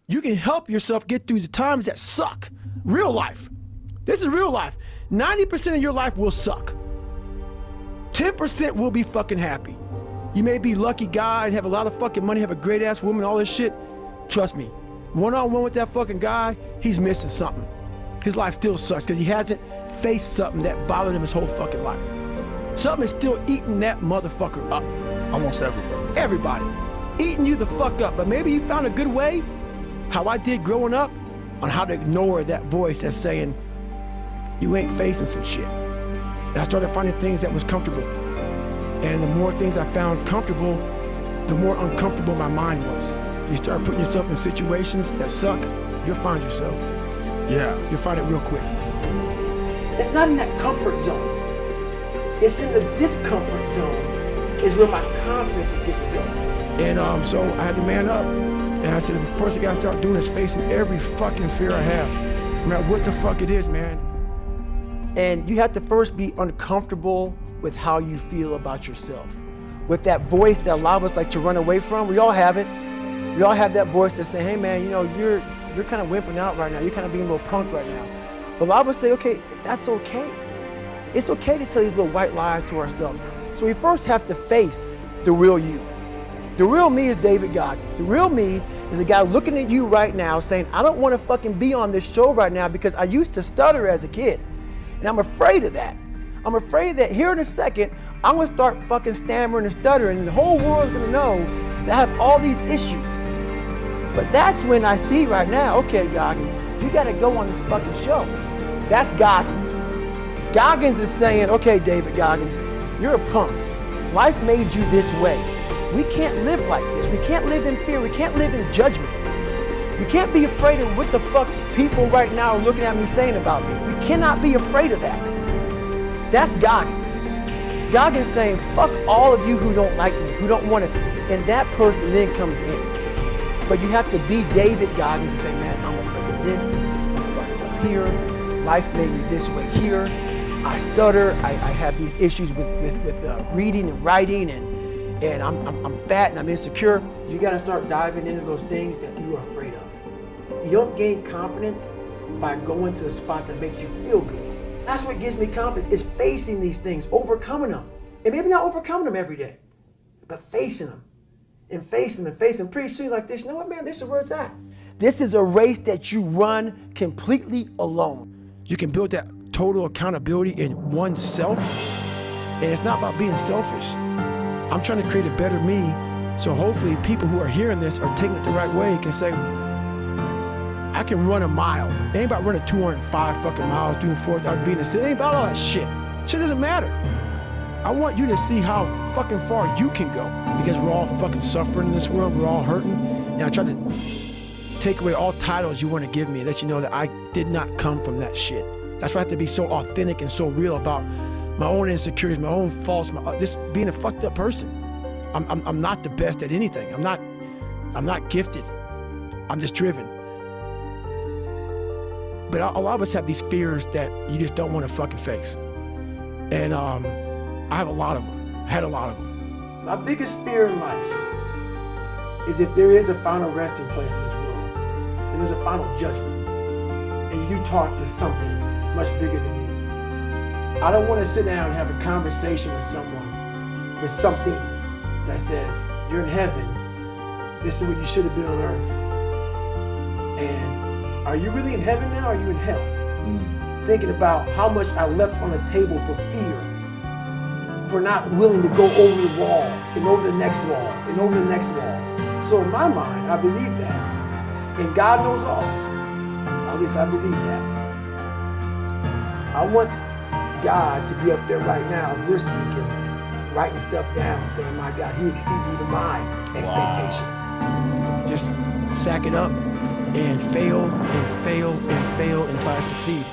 You can help yourself get through the times that suck. Real life. This is real life. 90% of your life will suck. 10% will be fucking happy. You may be a lucky guy and have a lot of fucking money, have a great ass woman, all this shit. Trust me, one-on-one with that fucking guy, he's missing something. His life still sucks because he hasn't faced something that bothered him his whole fucking life. Something is still eating that motherfucker up. Almost everybody. Everybody. Eating you the fuck up. But maybe you found a good way, how I did growing up, on how to ignore that voice that's saying, you ain't facing some shit. And I started finding things that was comfortable. And the more things I found comfortable, the more uncomfortable my mind was. You start putting yourself in situations that suck, you'll find yourself. Yeah. You'll find it real quick. It's not in that comfort zone. It's in the discomfort zone is where my confidence is getting built. And so I had to man up. And I said, the first thing I gotta start doing is facing every fucking fear I have. No matter what the fuck it is, man. And you have to first be uncomfortable with how you feel about yourself. With that voice that a lot of us like to run away from. We all have it. We all have that voice that say, hey man, you know, you're kind of wimping out right now. You're kind of being a little punk right now. But a lot of us say, okay, that's okay. It's okay to tell these little white lies to ourselves. So we first have to face the real you. The real me is David Goggins. The real me is the guy looking at you right now saying, I don't want to fucking be on this show right now because I used to stutter as a kid. And I'm afraid of that. I'm afraid that here in a second, I'm gonna start fucking stammering and stuttering and the whole world's gonna know that I have all these issues. But that's when I see right now, okay, Goggins, you gotta go on this fucking show. That's Goggins. Goggins is saying, okay, David Goggins, you're a punk. Life made you this way. We can't live like this. We can't live in fear. We can't live in judgment. We can't be afraid of what the fuck people right now are looking at me saying about me. We cannot be afraid of that. That's Goggins. Goggins saying, fuck all of you who don't like me, who don't want to, and that person then comes in. But you have to be David Goggins and say, man, I'm afraid of this, I'm afraid of here, life made me this way here, I stutter, I have these issues with reading and writing, and I'm fat and I'm insecure. You gotta start diving into those things that you are afraid of. You don't gain confidence by going to the spot that makes you feel good. That's what gives me confidence, is facing these things, overcoming them. And maybe not overcoming them every day, but facing them. And facing them and facing them. Pretty soon like this, you know what, man, this is where it's at. This is a race that you run completely alone. You can build that total accountability in oneself, and it's not about being selfish. I'm trying to create a better me, so hopefully people who are hearing this are taking it the right way and can say, I can run a mile. It ain't about running 205 fucking miles, doing 4,000 being in the city. It ain't about all that shit. Shit doesn't matter. I want you to see how fucking far you can go, because we're all fucking suffering in this world. We're all hurting. And I try to take away all titles you want to give me and let you know that I did not come from that shit. That's why I have to be so authentic and so real about my own insecurities, my own faults, just being a fucked up person. I'm not the best at anything. I'm not gifted. I'm just driven. But a lot of us have these fears that you just don't want to fucking face. And I have a lot of them. I had a lot of them. My biggest fear in life is if there is a final resting place in this world, and there's a final judgment, and you talk to something much bigger than you. I don't want to sit down and have a conversation with someone, with something that says, you're in heaven, this is what you should have been on earth. And are you really in heaven now, or are you in hell? Thinking about how much I left on the table for fear, for not willing to go over the wall, and over the next wall, and over the next wall. So in my mind, I believe that. And God knows all. At least I believe that. I want God to be up there right now as we're speaking, writing stuff down, saying, my God, he exceeded even my expectations. Wow. Just sack it up and fail and fail and fail until I succeed.